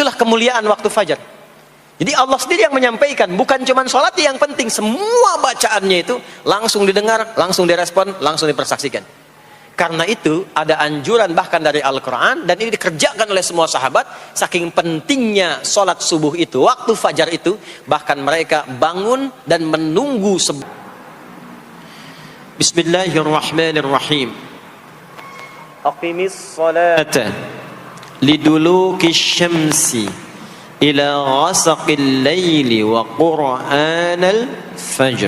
Itulah kemuliaan waktu fajar. Jadi Allah sendiri yang menyampaikan, bukan cuma sholat yang penting, semua bacaannya itu langsung didengar, langsung direspon, langsung dipersaksikan. Karena itu ada anjuran bahkan dari Al-Quran, dan ini dikerjakan oleh semua sahabat. Saking pentingnya sholat subuh itu, waktu fajar itu, bahkan mereka bangun dan menunggu. Bismillahirrahmanirrahim. Aqimis salata liduluki syamsi ila ghasaqil laili wa qur'anal fajr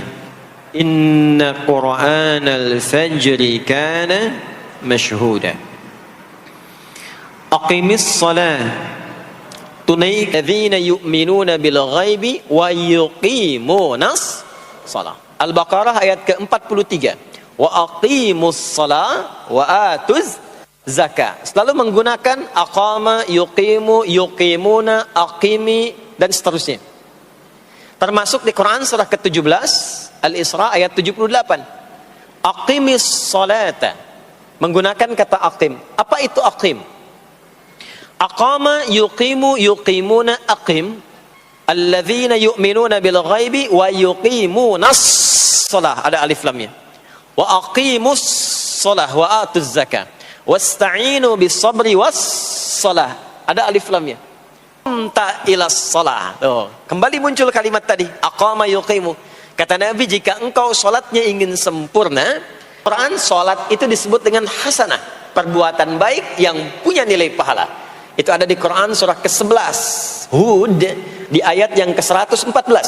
inna qur'anal fajri kana mashhuda. Aqimis salat, tunai alladzina yu'minuna bil ghaibi wa yuqimunas salat. Al-Baqarah ayat ke-43. Wa aqimus salat wa atuz zakat. Selalu menggunakan aqama, yuqimu, yuqimuna, aqimi, dan seterusnya. Termasuk di Quran surah ke-17 Al-Isra ayat 78. Aqimis salata, menggunakan kata aqim. Apa itu aqim? Aqama, yuqimu, yuqimuna, aqim. Alladzina yu'minuna bil ghaibi wa yuqimunas salah. Ada alif lamnya. Wa aqimus salah wa atuz zakat. Wasta'inu bis sabri was salah. Ada alif lamnya. Ta ila salah. Oh, kembali muncul kalimat tadi, aqama yuqimu. Kata Nabi, jika engkau salatnya ingin sempurna, Quran salat itu disebut dengan hasanah, perbuatan baik yang punya nilai pahala. Itu ada di Quran surah ke-11 Hud di ayat yang ke-114.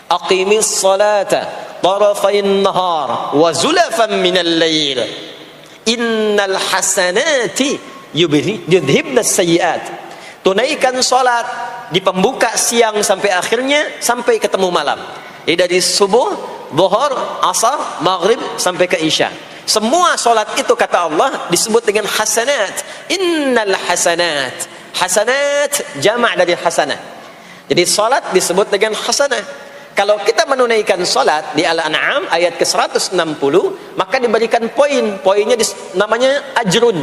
Aqimis salata tarafayn nahar wa zulafan minal lail. Innal hasanati yudhibnas sayyiat. Tunaikan salat di pembuka siang sampai akhirnya, sampai ketemu malam. Jadi dari subuh, zuhur, asar, maghrib sampai ke isya. Semua salat itu kata Allah disebut dengan hasanat. Innal hasanat. Hasanat jamak dari hasanah. Jadi salat disebut dengan hasanah. Kalau kita menunaikan salat di Al-An'am ayat ke-160, maka diberikan poin. Poinnya namanya ajrun.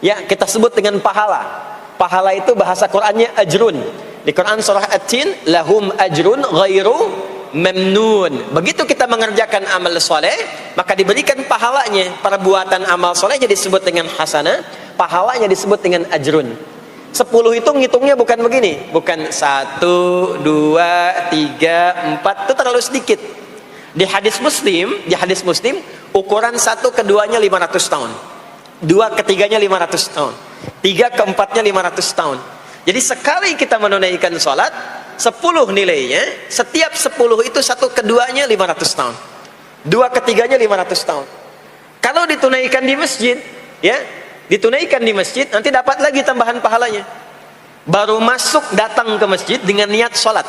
Ya, kita sebut dengan pahala. Pahala itu bahasa Qur'annya ajrun. Di Quran surah At-Tin, lahum ajrun ghairu mamnun. Begitu kita mengerjakan amal soleh, maka diberikan pahalanya. Perbuatan amal soleh jadi disebut dengan hasanah, pahalanya disebut dengan ajrun. 10 itu ngitungnya bukan begini, bukan 1, 2, 3, 4, itu terlalu sedikit. Di hadis Muslim, ukuran 1 keduanya 500 tahun, 2 ketiganya 500 tahun, 3 keempatnya 500 tahun. Jadi sekali kita menunaikan sholat 10 nilainya, setiap 10 itu 1 keduanya 500 tahun, 2 ketiganya 500 tahun. Kalau ditunaikan di masjid, ya, ditunaikan di masjid, nanti dapat lagi tambahan pahalanya. Baru masuk datang ke masjid dengan niat sholat,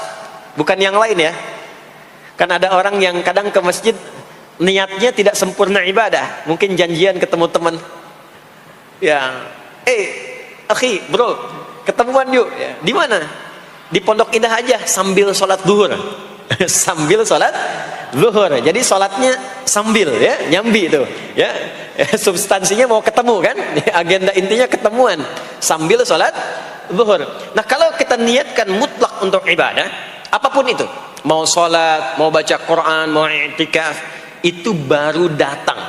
bukan yang lain ya. Kan ada orang yang kadang ke masjid niatnya tidak sempurna ibadah, mungkin janjian ketemu teman, ya, akhi, bro, ketemuan yuk, ya. Di mana? Di Pondok Indah aja, sambil sholat zuhur. Sambil sholat zuhur, jadi sholatnya sambil, ya, nyambi itu, ya. Substansinya mau ketemu kan, agenda intinya ketemuan sambil sholat zuhur. Nah, kalau kita niatkan mutlak untuk ibadah apapun itu, mau sholat, mau baca Quran, mau i'tikaf, itu baru datang,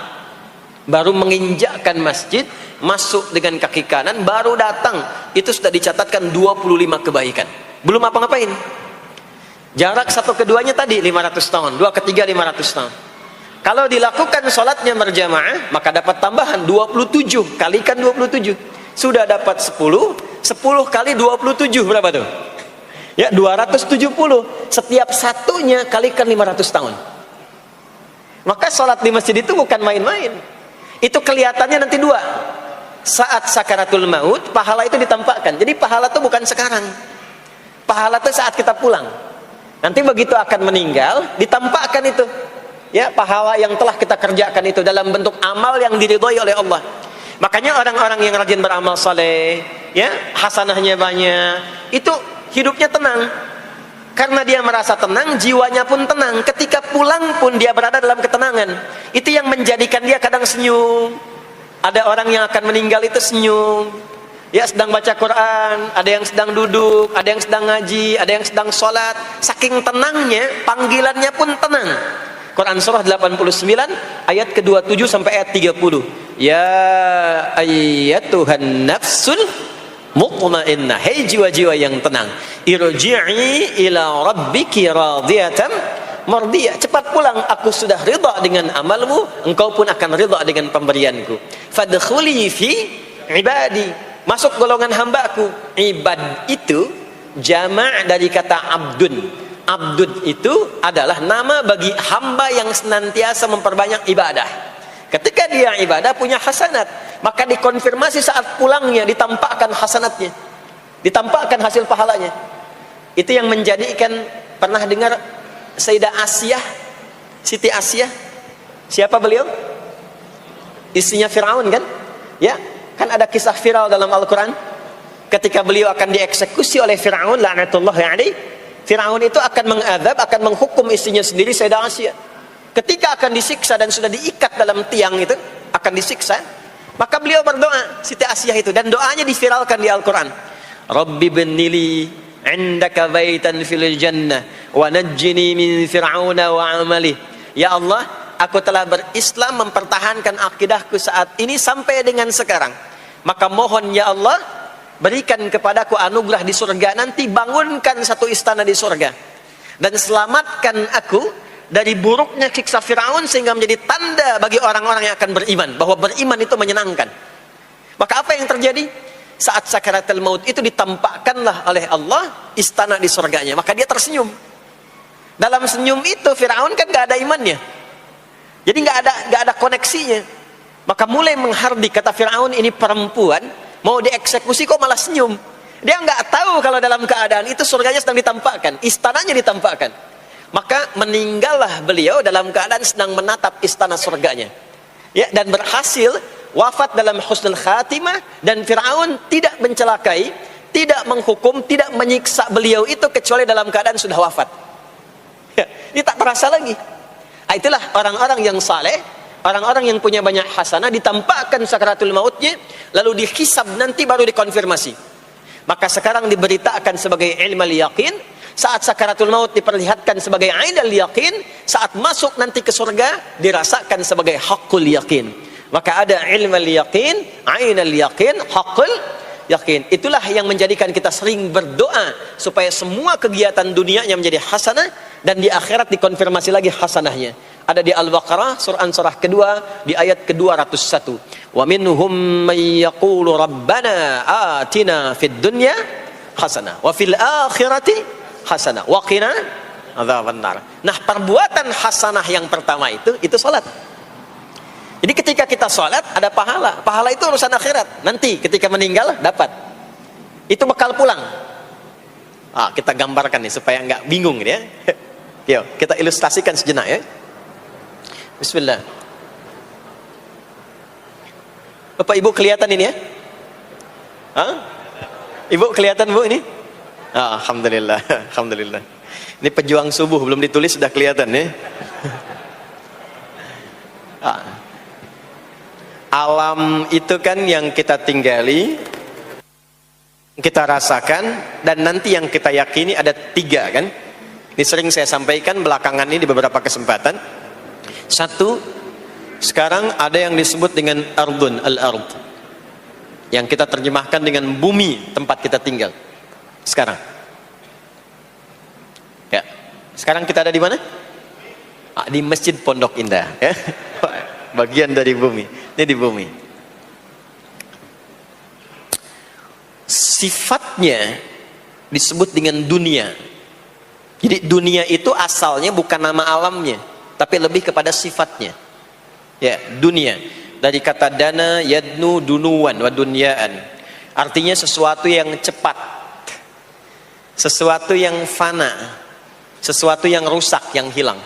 baru menginjakkan masjid, masuk dengan kaki kanan, baru datang, itu sudah dicatatkan 25 kebaikan, belum apa-ngapain. Jarak 1 keduanya tadi 500 tahun, 2 ketiga 500 tahun. Kalau dilakukan sholatnya berjamaah, maka dapat tambahan 27, kalikan 27. Sudah dapat 10, 10 kali 27 berapa tuh? Ya, 270. Setiap satunya kalikan 500 tahun. Maka sholat di masjid itu bukan main-main. Itu kelihatannya nanti 2. Saat sakaratul maut, pahala itu ditampakkan. Jadi pahala itu bukan sekarang. Pahala itu saat kita pulang. Nanti begitu akan meninggal, ditampakkan itu. Ya, pahala yang telah kita kerjakan itu dalam bentuk amal yang diridhoi oleh Allah. Makanya orang-orang yang rajin beramal saleh, ya, hasanahnya banyak, itu hidupnya tenang. Karena dia merasa tenang, jiwanya pun tenang. Ketika pulang pun dia berada dalam ketenangan. Itu yang menjadikan dia kadang senyum. Ada orang yang akan meninggal itu senyum. Ya, sedang baca Quran, ada yang sedang duduk, ada yang sedang ngaji, ada yang sedang sholat. Saking tenangnya, panggilannya pun tenang. Quran surah 89 ayat ke-27 sampai ayat 30. Ya ayyatuhan nafsul mutmainnah, hei jiwa-jiwa yang tenang, irji'i ila rabbiki radiyatan mardiyah, cepat pulang, aku sudah ridha dengan amalmu, engkau pun akan ridha dengan pemberianku. Fadkhuli fi ibadi, masuk golongan hambaku. Ibad itu jama' dari kata abdun. Abdun itu adalah nama bagi hamba yang senantiasa memperbanyak ibadah. Ketika dia ibadah punya hasanat, maka dikonfirmasi saat pulangnya, ditampakkan hasanatnya, ditampakkan hasil pahalanya. Itu yang menjadikan, pernah dengar Sayyidah Asyah, Siti Asyah? Siapa beliau? Istrinya Fir'aun kan? Ya, kan ada kisah viral dalam Al-Quran. Ketika beliau akan dieksekusi oleh Fir'aun, la'natullahi alaihi, Fir'aun itu akan mengadab, akan menghukum istrinya sendiri, Sayyidah Asyah. Ketika akan disiksa dan sudah diikat dalam tiang itu, akan disiksa, maka beliau berdoa, Siti Asyah itu, dan doanya diviralkan di Al-Quran. Rabbi bnili indaka baitan fil jannah wa najjini min fir'auna wa amalih. Ya Allah, aku telah berislam, mempertahankan akidahku saat ini sampai dengan sekarang. Maka mohon ya Allah, berikan kepadaku anugerah di surga nanti, bangunkan satu istana di surga, dan selamatkan aku dari buruknya siksa Fir'aun, sehingga menjadi tanda bagi orang-orang yang akan beriman, bahwa beriman itu menyenangkan. Maka apa yang terjadi? Saat sakaratul maut itu ditampakkanlah oleh Allah istana di surganya, maka dia tersenyum. Dalam senyum itu Fir'aun kan gak ada imannya, jadi gak ada koneksinya. Maka mulai menghardik, kata Fir'aun, ini perempuan mau dieksekusi kok malah senyum. Dia nggak tahu kalau dalam keadaan itu surganya sedang ditampakkan, istananya ditampakkan. Maka meninggallah beliau dalam keadaan sedang menatap istana surganya, ya, dan berhasil wafat dalam husnul khatimah. Dan Fir'aun tidak mencelakai, tidak menghukum, tidak menyiksa beliau itu kecuali dalam keadaan sudah wafat, ya, ini tak terasa lagi. Itulah orang-orang yang saleh, orang-orang yang punya banyak hasanah, ditampakkan sakaratul mautnya, lalu dihisab, nanti baru dikonfirmasi. Maka sekarang diberitakan sebagai ilmal yaqin, saat sakaratul maut diperlihatkan sebagai ainal yaqin, saat masuk nanti ke surga dirasakan sebagai haqqul yaqin. Maka ada ilmal yaqin, ainal yaqin, haqqul yaqin. Itulah yang menjadikan kita sering berdoa supaya semua kegiatan dunianya menjadi hasanah, dan di akhirat dikonfirmasi lagi hasanahnya. Ada di Al-Baqarah surah kedua di ayat ke-201. Wa minhum may yaqulu rabbana atina fid dunya hasanah wa fil akhirati hasanah wa qina adzabannar. Nah, perbuatan hasanah yang pertama itu salat. Jadi ketika kita salat ada pahala. Pahala itu urusan akhirat. Nanti ketika meninggal dapat. Itu bekal pulang. Kita gambarkan nih supaya nggak bingung ya. Yuk, kita ilustrasikan sejenak ya. Bismillah. Bapak Ibu kelihatan ini ya? Ibu kelihatan Bu ini? Alhamdulillah, alhamdulillah. Ini pejuang subuh belum ditulis sudah kelihatan ya. Alam itu kan yang kita tinggali, kita rasakan, dan nanti yang kita yakini ada 3 kan? Ini sering saya sampaikan belakangan ini di beberapa kesempatan. 1, sekarang ada yang disebut dengan ardun, al-ard, yang kita terjemahkan dengan bumi tempat kita tinggal. Sekarang, ya, sekarang kita ada di mana? Di Masjid Pondok Indah, ya, bagian dari bumi. Ini di bumi. Sifatnya disebut dengan dunia. Jadi dunia itu asalnya bukan nama alamnya, tapi lebih kepada sifatnya. Ya, dunia dari kata dana, yadnu, dunuan, wa dunyaan. Artinya sesuatu yang cepat, sesuatu yang fana, sesuatu yang rusak, yang hilang.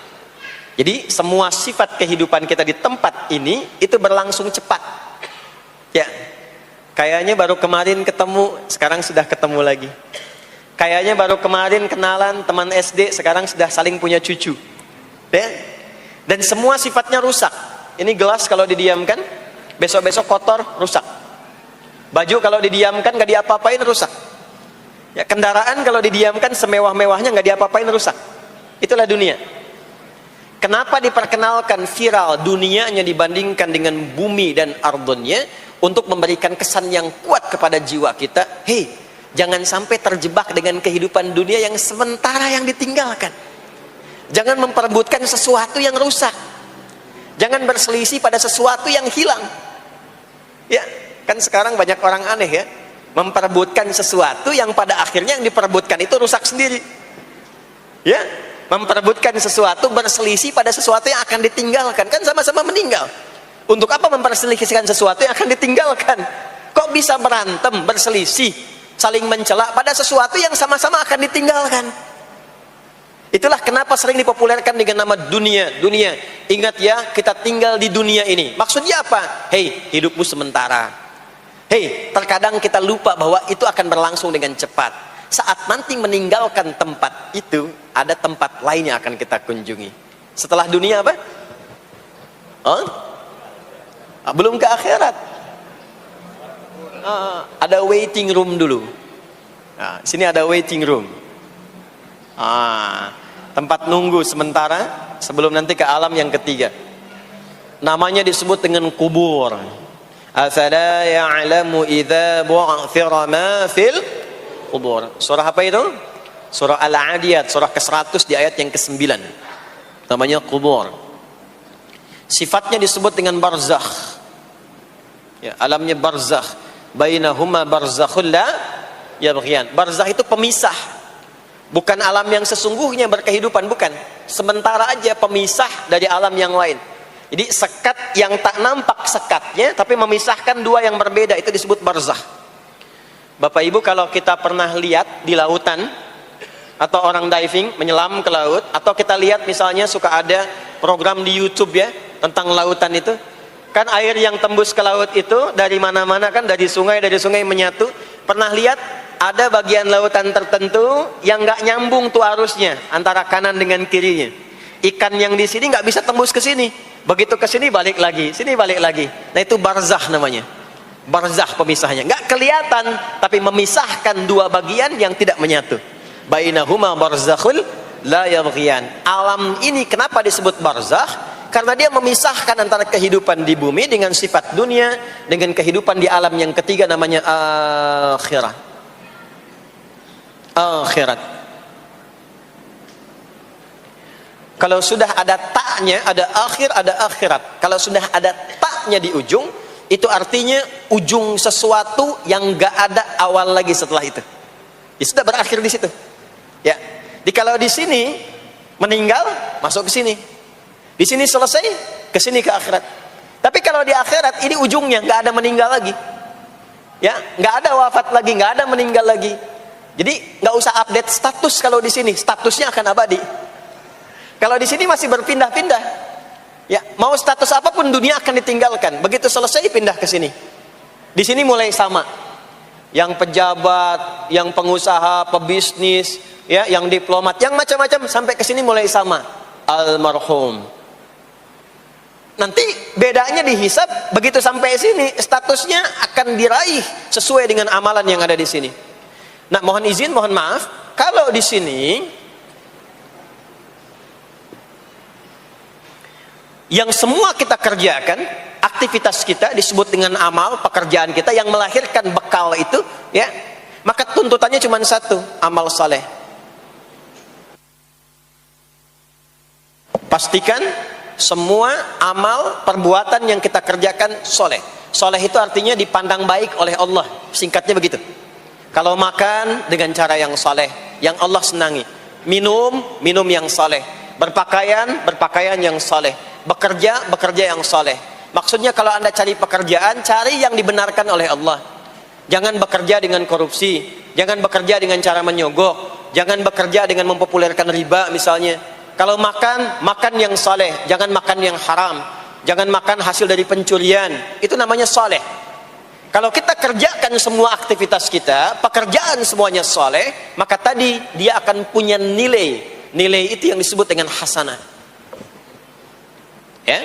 Jadi semua sifat kehidupan kita di tempat ini itu berlangsung cepat. Ya, kayaknya baru kemarin ketemu, sekarang sudah ketemu lagi. Kayaknya baru kemarin kenalan teman SD, sekarang sudah saling punya cucu. Ya? Dan semua sifatnya rusak. Ini gelas kalau didiamkan, besok-besok kotor, rusak. Baju kalau didiamkan nggak diapa-apain rusak. Ya, kendaraan kalau didiamkan semewah-mewahnya nggak diapa-apain rusak. Itulah dunia. Kenapa diperkenalkan viral dunianya dibandingkan dengan bumi dan ardonnya? Untuk memberikan kesan yang kuat kepada jiwa kita. Hei, jangan sampai terjebak dengan kehidupan dunia yang sementara yang ditinggalkan. Jangan memperebutkan sesuatu yang rusak. Jangan berselisih pada sesuatu yang hilang. Ya, kan sekarang banyak orang aneh ya, memperebutkan sesuatu yang pada akhirnya yang diperebutkan itu rusak sendiri. Ya, memperebutkan sesuatu berselisih pada sesuatu yang akan ditinggalkan, kan sama-sama meninggal. Untuk apa memperselisihkan sesuatu yang akan ditinggalkan? Kok bisa berantem, berselisih, saling mencela pada sesuatu yang sama-sama akan ditinggalkan? Itulah kenapa sering dipopulerkan dengan nama dunia. Dunia, ingat ya, kita tinggal di dunia ini. Maksudnya apa? Hei, hidupmu sementara. Hei, terkadang kita lupa bahwa itu akan berlangsung dengan cepat. Saat nanti meninggalkan tempat itu, ada tempat lain yang akan kita kunjungi. Setelah dunia apa? Belum ke akhirat. Ada waiting room dulu. Nah, sini ada waiting room. Tempat nunggu sementara sebelum nanti ke alam yang ketiga. Namanya disebut dengan kubur. Afala ya'lamu idza bu'thira ma fil kubur. Surah apa itu? Surah Al-Adiyat, surah ke-100 di ayat yang ke-9. Namanya kubur. Sifatnya disebut dengan barzakh. Ya, alamnya barzakh. Bainahuma barzakhul la yabghiyan. Barzakh itu pemisah. Bukan alam yang sesungguhnya berkehidupan, bukan. Sementara aja pemisah dari alam yang lain. Jadi sekat yang tak nampak sekatnya, tapi memisahkan dua yang berbeda, itu disebut barzakh. Bapak Ibu, kalau kita pernah lihat di lautan, atau orang diving, menyelam ke laut, atau kita lihat misalnya suka ada program di YouTube ya, tentang lautan itu, kan air yang tembus ke laut itu, dari mana-mana kan, dari sungai menyatu. Pernah lihat, ada bagian lautan tertentu yang nggak nyambung tuh arusnya, antara kanan dengan kirinya. Ikan yang di sini nggak bisa tembus ke sini, begitu ke sini balik lagi, sini balik lagi. Nah itu barzakh namanya. Barzakh pemisahnya, nggak kelihatan, tapi memisahkan dua bagian yang tidak menyatu. Bainahuma barzakhul la yabghiyan. Alam ini kenapa disebut barzakh? Karena dia memisahkan antara kehidupan di bumi dengan sifat dunia, dengan kehidupan di alam yang ketiga namanya akhirat. Akhirat. Kalau sudah ada taknya, ada akhir, ada akhirat. Kalau sudah ada taknya di ujung, itu artinya ujung sesuatu yang gak ada awal lagi setelah itu. Ya sudah berakhir di situ. Ya. Jadi kalau di sini meninggal, masuk ke sini. Di sini selesai, ke sini ke akhirat. Tapi kalau di akhirat ini ujungnya nggak ada meninggal lagi. Ya, nggak ada wafat lagi, nggak ada meninggal lagi. Jadi nggak usah update status kalau di sini, statusnya akan abadi. Kalau di sini masih berpindah-pindah. Ya, mau status apapun dunia akan ditinggalkan. Begitu selesai pindah ke sini. Di sini mulai sama. Yang pejabat, yang pengusaha, pebisnis, ya, yang diplomat, yang macam-macam sampai ke sini mulai sama. Almarhum. Nanti bedanya dihisab, begitu sampai sini statusnya akan diraih sesuai dengan amalan yang ada di sini. Nah, mohon izin, mohon maaf, kalau di sini yang semua kita kerjakan, aktivitas kita disebut dengan amal, pekerjaan kita yang melahirkan bekal itu, ya, maka tuntutannya cuma satu, amal saleh. Pastikan semua amal perbuatan yang kita kerjakan soleh. Soleh itu artinya dipandang baik oleh Allah, singkatnya begitu. Kalau makan dengan cara yang soleh, yang Allah senangi. Minum yang soleh. Berpakaian yang soleh. Bekerja yang soleh. Maksudnya kalau Anda cari pekerjaan, cari yang dibenarkan oleh Allah. Jangan bekerja dengan korupsi, jangan bekerja dengan cara menyogok, jangan bekerja dengan mempopulerkan riba misalnya. Kalau makan yang soleh, jangan makan yang haram, jangan makan hasil dari pencurian, itu namanya soleh. Kalau kita kerjakan semua aktivitas kita, pekerjaan semuanya soleh, maka tadi dia akan punya nilai. Nilai itu yang disebut dengan hasanah. Ya.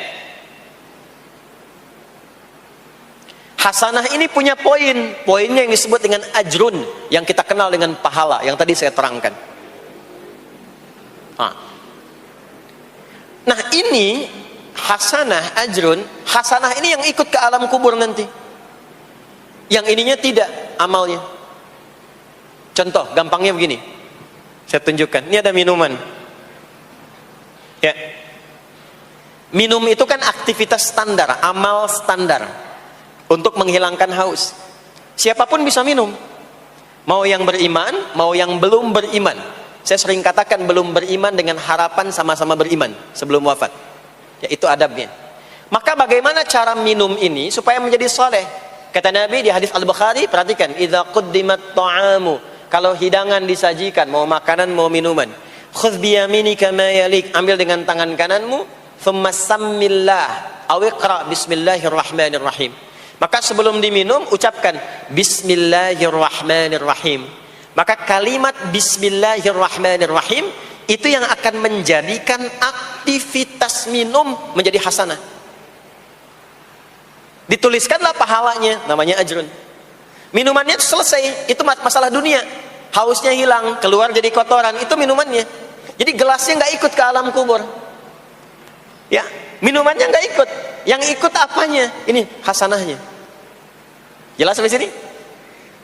Hasanah ini punya poin. Poinnya yang disebut dengan ajrun, yang kita kenal dengan pahala, yang tadi saya terangkan. Nah ini hasanah, ajrun. Hasanah ini yang ikut ke alam kubur nanti. Yang ininya tidak amalnya. Contoh gampangnya begini, saya tunjukkan. Ini ada minuman. Ya. Minum itu kan aktivitas standar, amal standar untuk menghilangkan haus. Siapapun bisa minum. Mau yang beriman, mau yang belum beriman. Saya sering katakan belum beriman dengan harapan sama-sama beriman sebelum wafat. Ya, itu adabnya. Maka bagaimana cara minum ini supaya menjadi soleh? Kata Nabi di hadis Al-Bukhari, perhatikan, idza quddimat ta'amu, kalau hidangan disajikan, mau makanan mau minuman, khudh bi yaminika ma yalik, ambil dengan tangan kananmu, thumma sammillah aw iqra bismillahirrahmanirrahim. Maka sebelum diminum ucapkan bismillahirrahmanirrahim. Maka kalimat bismillahirrahmanirrahim itu yang akan menjadikan aktivitas minum menjadi hasanah. Dituliskanlah pahalanya, namanya ajrun. Minumannya selesai, itu masalah dunia. Hausnya hilang, keluar jadi kotoran, itu minumannya. Jadi gelasnya nggak ikut ke alam kubur. Ya, minumannya nggak ikut. Yang ikut apanya? Ini hasanahnya. Jelas sampai sini?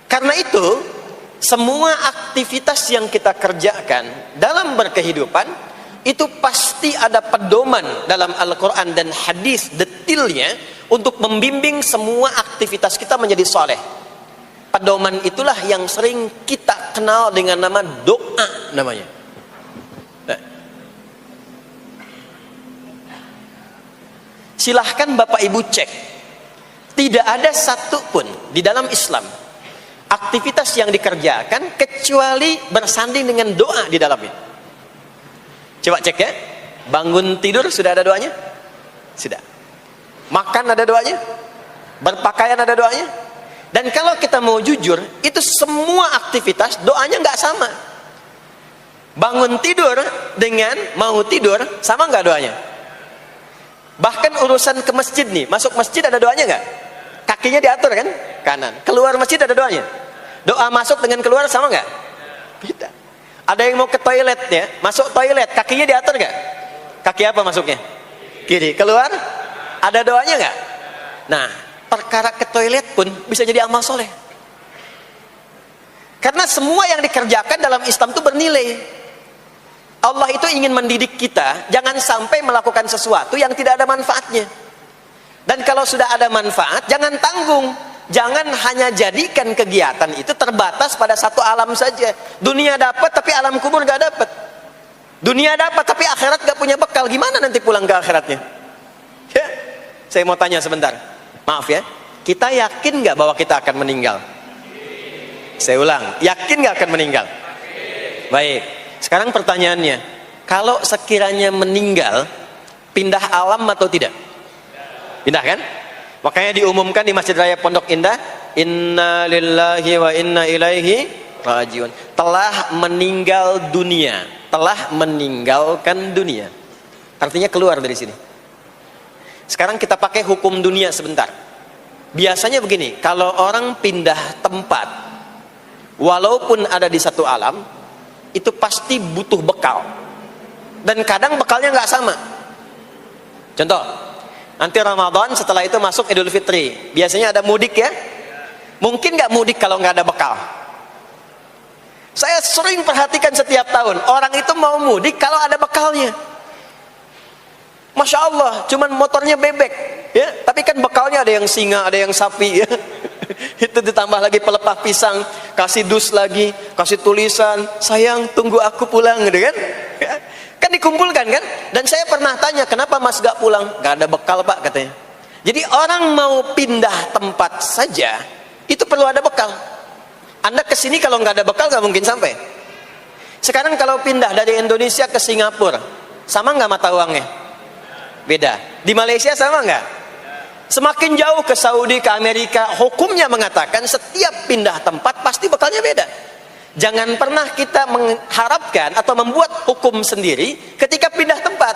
Karena itu, semua aktivitas yang kita kerjakan dalam berkehidupan itu pasti ada pedoman dalam Al-Quran dan hadis detailnya untuk membimbing semua aktivitas kita menjadi soleh. Pedoman itulah yang sering kita kenal dengan nama doa namanya. Silahkan Bapak Ibu cek, tidak ada satu pun di dalam Islam aktivitas yang dikerjakan kecuali bersanding dengan doa di dalamnya. Coba cek ya, bangun tidur sudah ada doanya? Sudah. Makan ada doanya? Berpakaian ada doanya? Dan kalau kita mau jujur, itu semua aktivitas doanya nggak sama. Bangun tidur dengan mau tidur sama nggak doanya? Bahkan urusan ke masjid nih, masuk masjid ada doanya nggak? Kakinya diatur kan? Kanan. Keluar masjid ada doanya? Doa masuk dengan keluar sama nggak? Beda. Ada yang mau ke toilet ya, masuk toilet, kakinya diatur nggak? Kaki apa masuknya? Kiri. Keluar? Ada doanya nggak? Nah, perkara ke toilet pun bisa jadi amal soleh. Karena semua yang dikerjakan dalam Islam itu bernilai. Allah itu ingin mendidik kita, jangan sampai melakukan sesuatu yang tidak ada manfaatnya. Dan kalau sudah ada manfaat, jangan tanggung. Jangan hanya jadikan kegiatan itu terbatas pada satu alam saja. Dunia dapat, tapi alam kubur gak dapat. Dunia dapat, tapi akhirat gak punya bekal. Gimana nanti pulang ke akhiratnya? Ya, saya mau tanya sebentar. Maaf ya, kita yakin gak bahwa kita akan meninggal? Saya ulang, yakin gak akan meninggal? Baik. Sekarang pertanyaannya, kalau sekiranya meninggal, pindah alam atau tidak? Pindah kan? Makanya diumumkan di Masjid Raya Pondok Indah, inna lillahi wa inna ilaihi rajiun. Telah meninggal dunia, telah meninggalkan dunia. Artinya keluar dari sini. Sekarang kita pakai hukum dunia sebentar. Biasanya begini, kalau orang pindah tempat, walaupun ada di satu alam, itu pasti butuh bekal. Dan kadang bekalnya nggak sama. Contoh, nanti Ramadan, setelah itu masuk Idul Fitri. Biasanya ada mudik ya. Mungkin nggak mudik kalau nggak ada bekal? Saya sering perhatikan setiap tahun, orang itu mau mudik kalau ada bekalnya. Masya Allah, cuman motornya bebek, ya. Tapi kan bekalnya ada yang singa, ada yang sapi, ya. Itu ditambah lagi pelepah pisang, kasih dus lagi, kasih tulisan, sayang tunggu aku pulang, gitu kan? Kan dikumpulkan kan? Dan saya pernah tanya, kenapa mas gak pulang? Gak ada bekal pak katanya. Jadi orang mau pindah tempat saja, itu perlu ada bekal. Anda kesini kalau nggak ada bekal nggak mungkin sampai. Sekarang kalau pindah dari Indonesia ke Singapura, sama nggak mata uangnya? Beda. Di Malaysia sama nggak? Semakin jauh ke Saudi, ke Amerika, hukumnya mengatakan setiap pindah tempat pasti bekalnya beda. Jangan pernah kita mengharapkan atau membuat hukum sendiri ketika pindah tempat.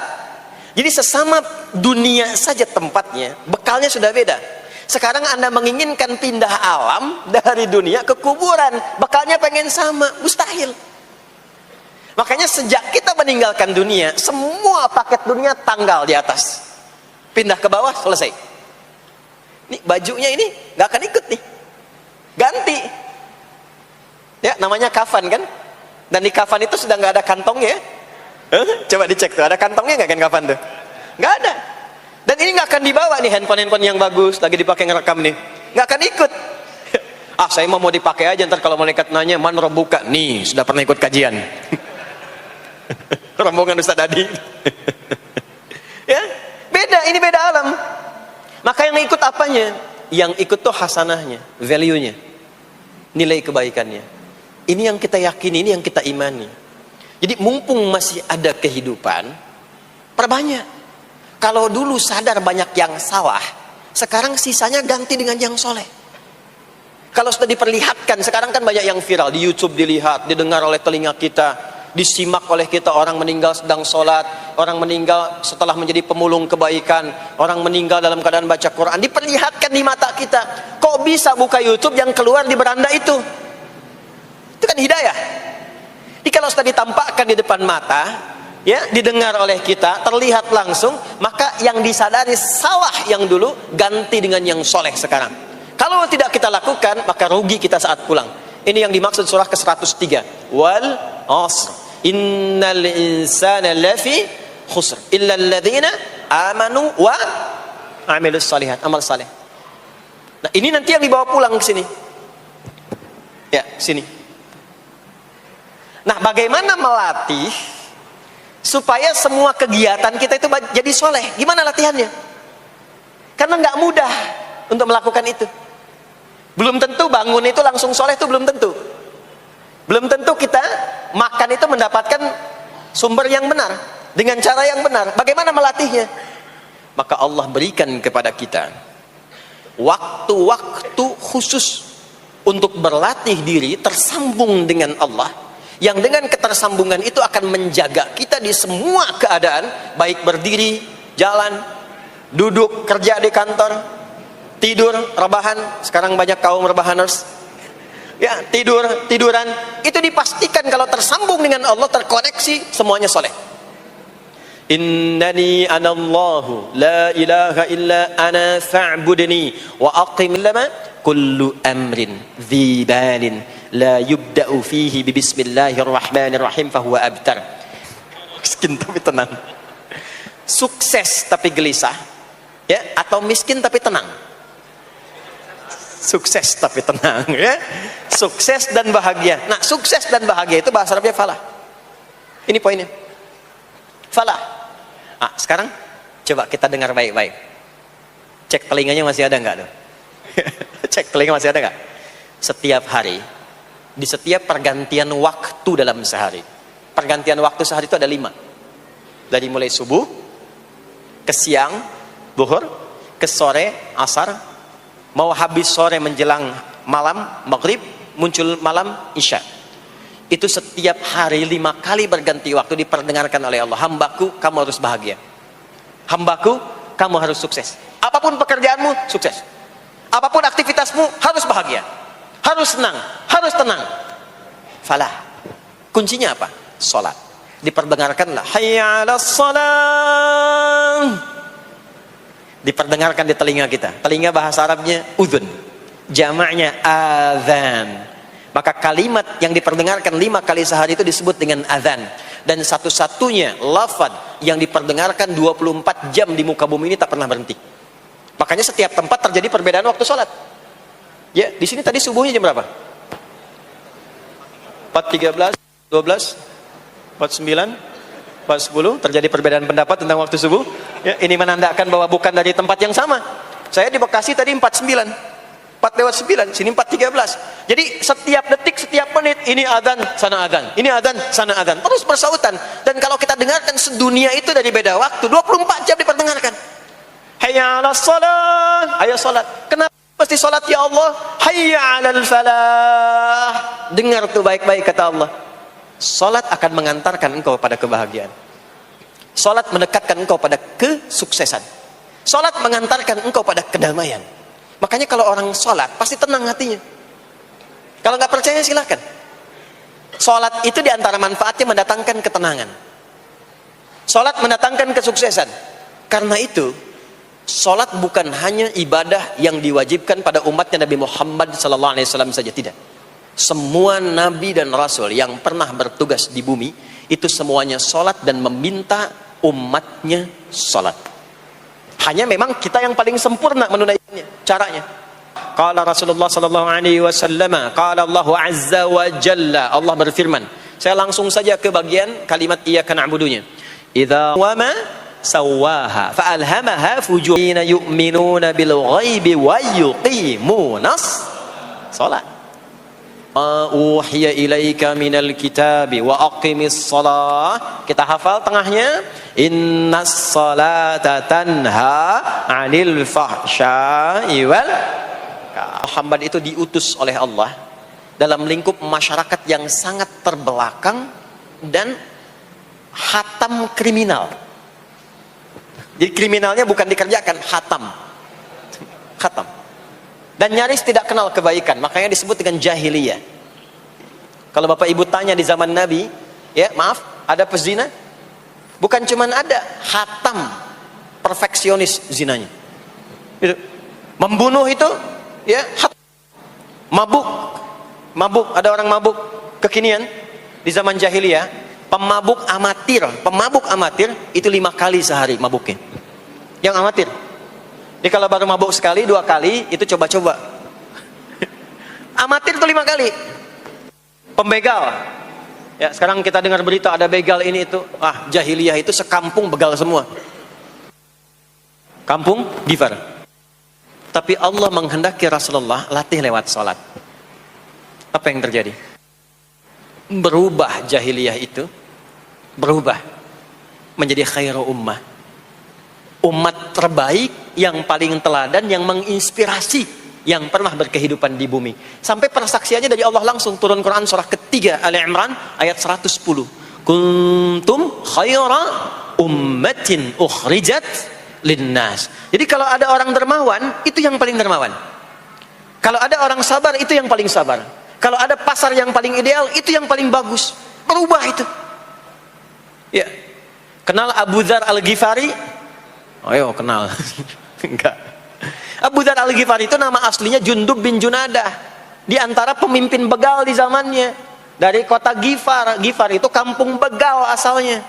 Jadi sesama dunia saja tempatnya, bekalnya sudah beda. Sekarang Anda menginginkan pindah alam dari dunia ke kuburan, bakalnya pengen sama, mustahil. Makanya sejak kita meninggalkan dunia, semua paket dunia tanggal di atas, pindah ke bawah, selesai. Nih bajunya ini nggak akan ikut nih, ganti. Ya namanya kafan kan, dan di kafan itu sudah nggak ada kantongnya. Coba dicek tuh, ada kantongnya nggak kan kafan tuh? Nggak ada. Dan ini nggak akan dibawa nih, handphone yang bagus lagi dipakai ngerekam nih, nggak akan ikut. Ah saya mau dipakai aja, ntar kalau malaikat nanya man buka nih, sudah pernah ikut kajian. Rombongan Ustaz Adi. Ya beda, ini beda alam. Maka yang ikut apanya? Yang ikut tuh hasanahnya, value-nya, nilai kebaikannya. Ini yang kita yakini, ini yang kita imani. Jadi mumpung masih ada kehidupan, perbanyak. Kalau dulu sadar banyak yang salah, sekarang sisanya ganti dengan yang soleh. Kalau sudah diperlihatkan, sekarang kan banyak yang viral di YouTube, dilihat, didengar oleh telinga kita, disimak oleh kita, orang meninggal sedang sholat, orang meninggal setelah menjadi pemulung kebaikan, orang meninggal dalam keadaan baca Quran, diperlihatkan di mata kita. Kok bisa buka YouTube yang keluar di beranda itu? Itu kan hidayah. Jadi kalau sudah ditampakkan di depan mata, ya, didengar oleh kita, terlihat langsung, maka yang disadari salah yang dulu ganti dengan yang soleh sekarang. Kalau tidak kita lakukan, maka rugi kita saat pulang. Ini yang dimaksud surah ke-103. Wal asr innal insana lafi khusr illa alladhina amanu wa amilus salihat, amal saleh. Nah, ini nanti yang dibawa pulang ke sini. Ya, sini. Nah, bagaimana melatih supaya semua kegiatan kita itu jadi soleh? Gimana latihannya? Karena nggak mudah untuk melakukan itu. Belum tentu bangun itu langsung soleh, itu belum tentu. Belum tentu kita makan itu mendapatkan sumber yang benar, dengan cara yang benar. Bagaimana melatihnya? Maka Allah berikan kepada kita waktu-waktu khusus untuk berlatih diri tersambung dengan Allah, yang dengan ketersambungan itu akan menjaga kita di semua keadaan, baik berdiri, jalan, duduk, kerja di kantor, tidur, rebahan. Sekarang banyak kaum rebahaners, ya, tiduran, itu dipastikan kalau tersambung dengan Allah, terkoneksi, semuanya soleh. Innani anallahu la ilaha illa ana fa'budni wa aqim lama kullu amrin dhi balin la yubda'u fihi bi bismillahirrahmanirrahim fahuwa abtar. Miskin tapi tenang, sukses tapi gelisah, ya, atau miskin tapi tenang. Sukses tapi tenang, ya. Sukses dan bahagia. Nah, sukses dan bahagia itu bahasa Arabnya falah. Ini poinnya, falah. Nah, sekarang coba kita dengar baik-baik. Cek telinganya masih ada nggak tuh? Cek telinga masih ada nggak? Setiap hari, di setiap pergantian waktu dalam sehari, pergantian waktu sehari itu ada 5. Dari mulai subuh, ke siang, zuhur, ke sore, asar, mau habis sore menjelang malam, maghrib, muncul malam, isya. Itu setiap hari 5 kali berganti waktu diperdengarkan oleh Allah. Hambaku, kamu harus bahagia. Hambaku, kamu harus sukses. Apapun pekerjaanmu, sukses. Apapun aktivitasmu, harus bahagia, harus senang, harus tenang. Falah. Kuncinya apa? Salat. Diperdengarkanlah hayya 'alas shalah. Diperdengarkan di telinga kita. Telinga bahasa Arabnya udhun, jamaknya adzan. Maka kalimat yang diperdengarkan 5 kali sehari itu disebut dengan adzan. Dan satu-satunya lafaz yang diperdengarkan 24 jam di muka bumi ini tak pernah berhenti. Makanya setiap tempat terjadi perbedaan waktu sholat. Ya, di sini tadi subuhnya jam berapa? 4.13, 12, 49, 4.10. Terjadi perbedaan pendapat tentang waktu subuh. Ya, ini menandakan bahwa bukan dari tempat yang sama. Saya di Bekasi tadi 4.9. 4:09, sini 4:13. Jadi setiap detik, setiap menit, ini adzan, sana adzan, ini adzan, sana adzan, terus bersautan. Dan kalau kita dengarkan sedunia itu dari beda waktu, 24 jam diperdengarkan. Hayya 'alas shalah, ayo salat. Kenapa mesti salat ya Allah? Hayya 'alal falah. Dengar tuh baik-baik kata Allah. Salat akan mengantarkan engkau pada kebahagiaan. Salat mendekatkan engkau pada kesuksesan. Salat mengantarkan engkau pada kedamaian. Makanya kalau orang sholat pasti tenang hatinya. Kalau nggak percaya silakan. Sholat itu diantara manfaatnya mendatangkan ketenangan. Sholat mendatangkan kesuksesan. Karena itu sholat bukan hanya ibadah yang diwajibkan pada umatnya Nabi Muhammad SAW saja, tidak. Semua nabi dan rasul yang pernah bertugas di bumi itu semuanya sholat dan meminta umatnya sholat. Hanya memang kita yang paling sempurna menunaikannya, caranya. Qala Rasulullah sallallahu alaihi wasallam, qala Allah azza wa jalla, Allah berfirman. Saya langsung saja ke bagian kalimat iyyaka na'budunya. Idza wa ma sawaha fa alhamaha fujurina yu'minuna bil ghaibi wa yuqimunas shalah. Ma uhiya ilaika minal kitabi wa aqimis shalah. Kita hafal tengahnya. Innas salata tanha 'anil fahsya'i wal Muhammad itu diutus oleh Allah dalam lingkup masyarakat yang sangat terbelakang dan hatam kriminal. Jadi kriminalnya bukan dikerjakan, hatam. Dan nyaris tidak kenal kebaikan, makanya disebut dengan jahiliyah. Kalau Bapak Ibu tanya di zaman Nabi, ya maaf, ada pezina? Bukan cuman ada, hatam, perfeksionis zinanya. Itu. Membunuh itu, ya, mabuk, ada orang mabuk kekinian di zaman jahiliyah, pemabuk amatir itu 5 kali sehari mabuknya. Yang amatir. Jadi kalau baru mabuk sekali, 2 kali itu coba-coba. Amatir itu 5 kali. Pembegal. Ya, sekarang kita dengar berita ada begal ini itu. Jahiliyah itu sekampung begal semua. Kampung Gifar. Tapi Allah menghendaki Rasulullah latih lewat salat. Apa yang terjadi? Berubah jahiliyah itu, berubah menjadi khairu ummah. Umat terbaik yang paling teladan, yang menginspirasi, yang pernah berkehidupan di bumi. Sampai persaksiannya dari Allah langsung turun Quran surah ketiga Ali Imran ayat 110. Kuntum khaira ummatin ukhrijat linnas. Jadi kalau ada orang dermawan, itu yang paling dermawan. Kalau ada orang sabar, itu yang paling sabar. Kalau ada pasar yang paling ideal, itu yang paling bagus. Berubah itu. Ya. Kenal Abu Dzar Al-Ghifari? Ayo kenal. Enggak. Abu Dzar Al-Ghifari itu nama aslinya Jundub bin Junadah. Di antara pemimpin begal di zamannya. Dari kota Ghifar. Ghifar itu kampung begal asalnya.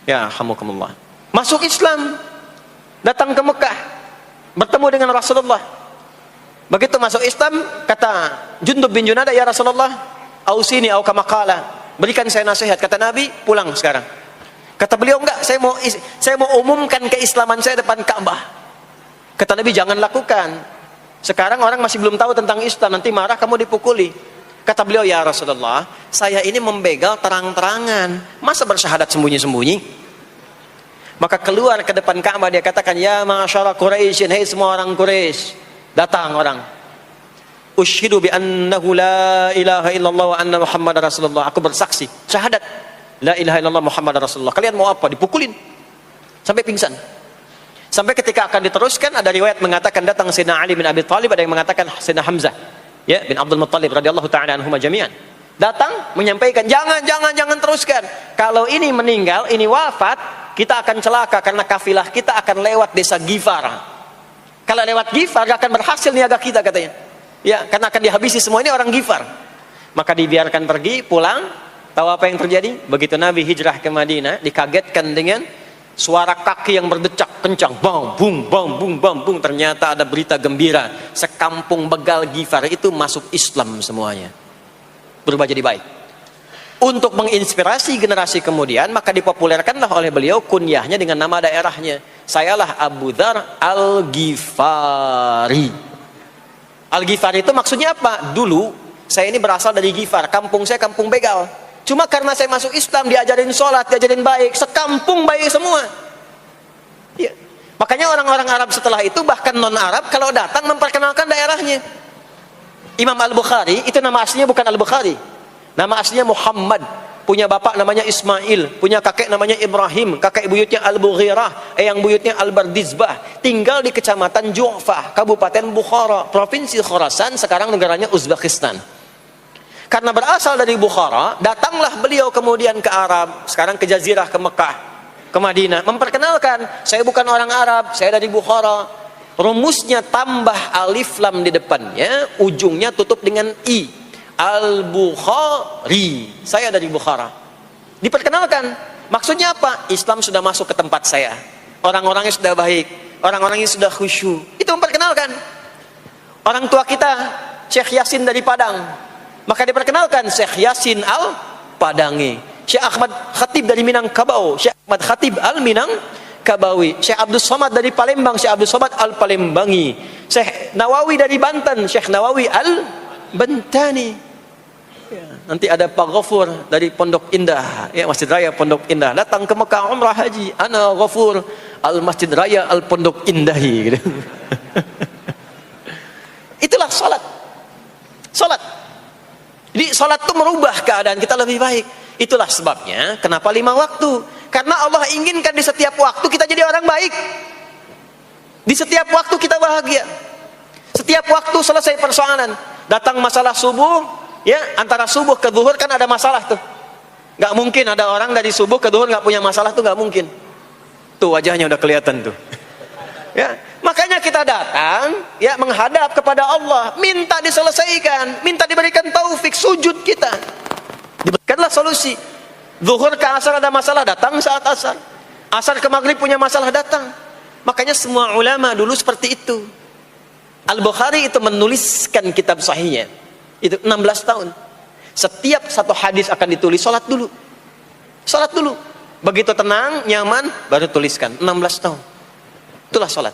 Ya, hamukumullah. Masuk Islam. Datang ke Mekah, bertemu dengan Rasulullah. Begitu masuk Islam, kata Jundub bin Junadah, ya Rasulullah, ausini au kama qala, berikan saya nasihat. Kata Nabi, pulang sekarang. Kata beliau, enggak, saya mau umumkan keislaman saya depan Ka'bah. Kata Nabi, jangan lakukan. Sekarang orang masih belum tahu tentang Islam, nanti marah kamu dipukuli. Kata beliau, ya Rasulullah, saya ini membegal terang-terangan, masa bersyahadat sembunyi-sembunyi? Maka keluar ke depan Ka'bah, dia katakan, ya ma'asyara Quraisyin, hei semua orang Quraisy. Datang orang. Usyhidu bi annahu la ilaha illallah wa anna Muhammad Rasulullah. Aku bersaksi, syahadat la ilaha illallah Muhammad Rasulullah. Kalian mau apa? Dipukulin sampai pingsan. Sampai ketika akan diteruskan, ada riwayat mengatakan datang Sayyidina Ali bin Abi Thalib, ada yang mengatakan Sayyidina Hamzah, ya, bin Abdul Muttalib radhiyallahu ta'ala anhuma jami'an. Datang menyampaikan, jangan teruskan. Kalau ini meninggal, ini wafat, kita akan celaka karena kafilah kita akan lewat desa Ghifar. Kalau lewat Ghifar gak akan berhasil niaga kita, katanya. Ya, karena akan dihabisi semua ini orang Ghifar. Maka dibiarkan pergi, pulang. Tahu apa yang terjadi? Begitu Nabi hijrah ke Madinah, dikagetkan dengan suara kaki yang berdecak kencang, bang bung bang bung bang bung. Ternyata ada berita gembira, sekampung begal Ghifar itu masuk Islam semuanya, berubah jadi baik. Untuk menginspirasi generasi kemudian, maka dipopulerkanlah oleh beliau kunyahnya dengan nama daerahnya. Sayalah Abu Dzar Al-Ghifari. Al-Ghifari itu maksudnya apa? Dulu saya ini berasal dari Ghifar, kampung saya kampung begal. Cuma karena saya masuk Islam, diajarin sholat, diajarin baik, sekampung baik semua. Ya. Makanya orang-orang Arab setelah itu, bahkan non-Arab, kalau datang memperkenalkan daerahnya. Imam Al-Bukhari, itu nama aslinya bukan Al-Bukhari. Nama aslinya Muhammad punya bapak namanya Ismail, punya kakek namanya Ibrahim, kakek buyutnya Al-Bughirah, eyang buyutnya Al-Bardizbah, tinggal di kecamatan Ju'fah, Kabupaten Bukhara, Provinsi Khorasan, sekarang negaranya Uzbekistan. Karena berasal dari Bukhara, datanglah beliau kemudian ke Arab, sekarang ke Jazirah, ke Mekah, ke Madinah, memperkenalkan, saya bukan orang Arab, saya dari Bukhara. Rumusnya tambah alif lam di depannya, ujungnya tutup dengan i. Al-Bukhari, saya dari Bukhara. Diperkenalkan, maksudnya apa? Islam sudah masuk ke tempat saya, orang-orangnya sudah baik, orang-orangnya sudah khusyuk. Itu memperkenalkan. Orang tua kita, Syekh Yasin dari Padang, maka diperkenalkan Syekh Yasin Al-Padangi. Syekh Ahmad Khatib dari Minangkabau, Syekh Ahmad Khatib Al-Minangkabawi. Syekh Abdul Somad dari Palembang, Syekh Abdul Somad Al-Palembangi. Syekh Nawawi dari Banten, Syekh Nawawi Al-Bantani. Ya, nanti ada Pak Ghafur dari Pondok Indah, ya, Masjid Raya Pondok Indah, datang ke Mekah umrah haji. Ana Ghafur Al-Masjid Raya Al-Pondok Indahi gitu. Itulah salat. Salat. Jadi salat itu merubah keadaan kita lebih baik. Itulah sebabnya kenapa 5 waktu. Karena Allah inginkan di setiap waktu kita jadi orang baik. Di setiap waktu kita bahagia. Setiap waktu selesai persoalan. Datang masalah subuh, ya, antara subuh ke zuhur kan ada masalah tuh. Gak mungkin ada orang dari subuh ke zuhur gak punya masalah tuh, gak mungkin. Tuh wajahnya udah kelihatan tuh. Ya, makanya kita datang, ya, menghadap kepada Allah, minta diselesaikan, minta diberikan taufik, sujud kita, diberikanlah solusi. Zuhur ke asar ada masalah, datang saat asar. Asar ke maghrib punya masalah, datang. Makanya semua ulama dulu seperti itu. Al-Bukhari itu menuliskan kitab sahihnya itu 16 tahun. Setiap satu hadis akan ditulis, salat dulu. Salat dulu. Begitu tenang, nyaman, baru tuliskan. 16 tahun. Itulah salat.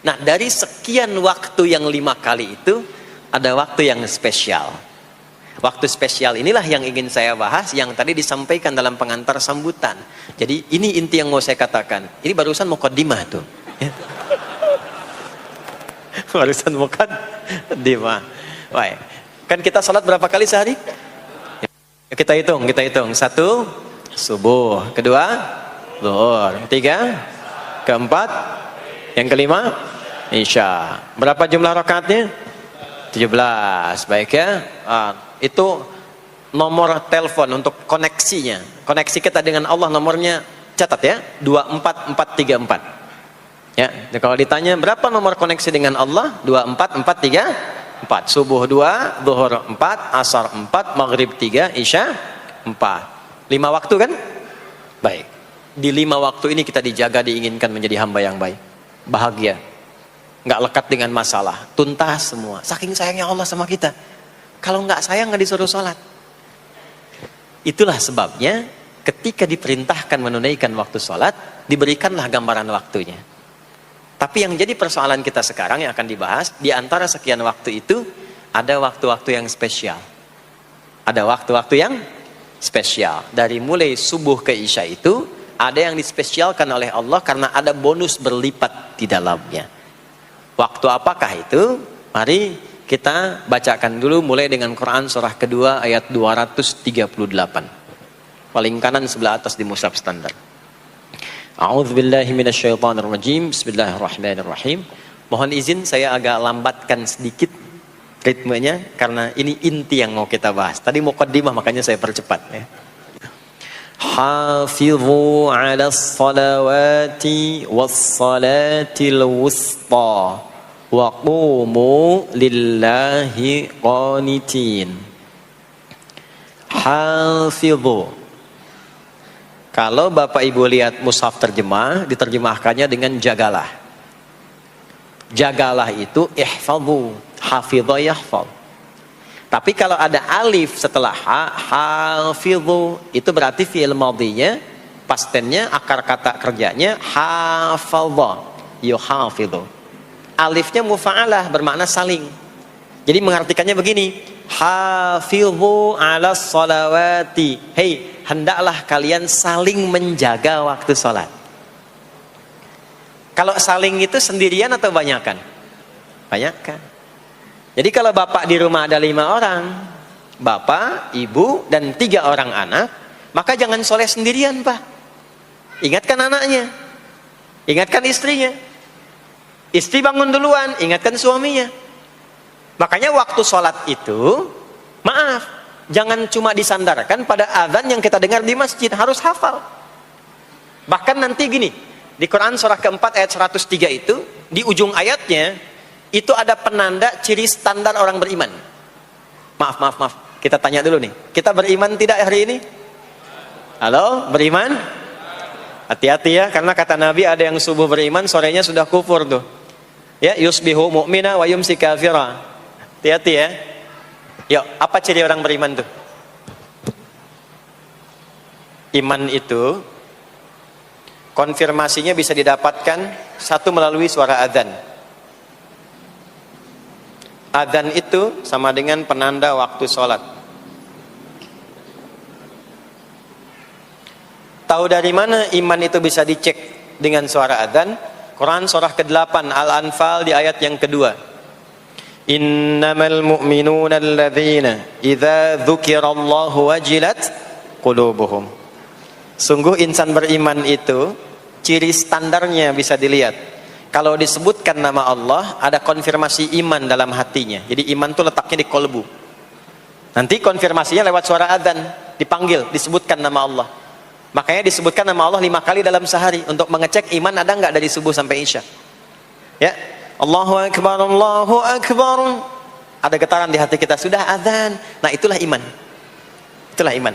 Nah, dari sekian waktu yang 5 kali itu, ada waktu yang spesial. Waktu spesial inilah yang ingin saya bahas, yang tadi disampaikan dalam pengantar sambutan. Jadi ini inti yang mau saya katakan. Ini barusan muqaddimah tuh. Barusan muqaddimah. Baik. Kan kita salat berapa kali sehari? Kita hitung. 1, subuh. 2, zuhur. 3, keempat. Yang kelima, isya. Berapa jumlah rakaatnya? 17. Baik ya. Itu nomor telepon untuk koneksinya. Koneksi kita dengan Allah nomornya catat ya. 24434. Ya, kalau ditanya berapa nomor koneksi dengan Allah? 24434. Subuh 2, zuhur 4, asar 4, maghrib 3, isya 4. 5 waktu kan? Baik. Di 5 waktu ini kita dijaga, diinginkan menjadi hamba yang baik, bahagia, nggak lekat dengan masalah, tuntas semua. Saking sayangnya Allah sama kita. Kalau nggak sayang nggak disuruh sholat. Itulah sebabnya ketika diperintahkan menunaikan waktu sholat, diberikanlah gambaran waktunya. Tapi yang jadi persoalan kita sekarang yang akan dibahas, di antara sekian waktu itu, ada waktu-waktu yang spesial. Ada waktu-waktu yang spesial. Dari mulai subuh ke isya itu, ada yang dispesialkan oleh Allah karena ada bonus berlipat di dalamnya. Waktu apakah itu? Mari kita bacakan dulu mulai dengan Quran surah kedua ayat 238. Paling kanan sebelah atas di mushaf standar. A'udzubillahi minasyaitonirrajim. Bismillahirrahmanirrahim. Mohon izin saya agak lambatkan sedikit ritmenya karena ini inti yang mau kita bahas. Tadi muqaddimah makanya saya percepat ya. Hafizu 'alas salawati was salatil wusta wa qumu lillahi qanitin. Hafizu. Kalau Bapak Ibu lihat mushaf terjemah, diterjemahkannya dengan jagalah. Jagalah itu ihfadhu, hafidha yahfadh. Tapi kalau ada alif setelah hafidhu, itu berarti fi'il madhinya, past tense-nya, akar kata kerjanya hafadha, yuhafidhu. Alifnya mufa'alah, bermakna saling. Jadi mengartikannya begini, hafidhu 'alas salawati. Hei, hendaklah kalian saling menjaga waktu sholat. Kalau saling itu sendirian atau banyakan? Banyakan. Jadi kalau bapak di rumah ada 5 orang, bapak, ibu, dan 3 orang anak, maka jangan soleh sendirian, Pak. Ingatkan anaknya, ingatkan istrinya. Istri bangun duluan, ingatkan suaminya. Makanya waktu sholat itu, maaf, jangan cuma disandarkan pada azan yang kita dengar di masjid, harus hafal. Bahkan nanti gini, di Quran surah keempat ayat 103 itu, di ujung ayatnya, itu ada penanda ciri standar orang beriman. Maaf. Kita tanya dulu nih, kita beriman tidak hari ini? Halo, beriman? Hati-hati ya, karena kata Nabi ada yang subuh beriman, sorenya sudah kufur tuh. Ya, yusbihu mu'mina wa yumsi kafira. Hati-hati ya. Yuk, apa ciri orang beriman tuh? Iman itu konfirmasinya bisa didapatkan satu melalui suara adzan. Adzan itu sama dengan penanda waktu sholat. Tahu dari mana iman itu bisa dicek dengan suara adzan? Quran surah ke-8 Al-Anfal di ayat yang kedua. Innamal mu'minuna alladzina idza dzukirallahu wajilat qulubuhum. Sungguh insan beriman itu ciri standarnya bisa dilihat. Kalau disebutkan nama Allah, ada konfirmasi iman dalam hatinya. Jadi iman itu letaknya di kolbu. Nanti konfirmasinya lewat suara adzan, dipanggil, disebutkan nama Allah. Makanya disebutkan nama Allah 5 kali dalam sehari untuk mengecek iman ada nggak dari subuh sampai isya. Ya, Allahu Akbar, Allahu Akbar. Ada getaran di hati kita, sudah adzan. Nah, itulah iman. Itulah iman.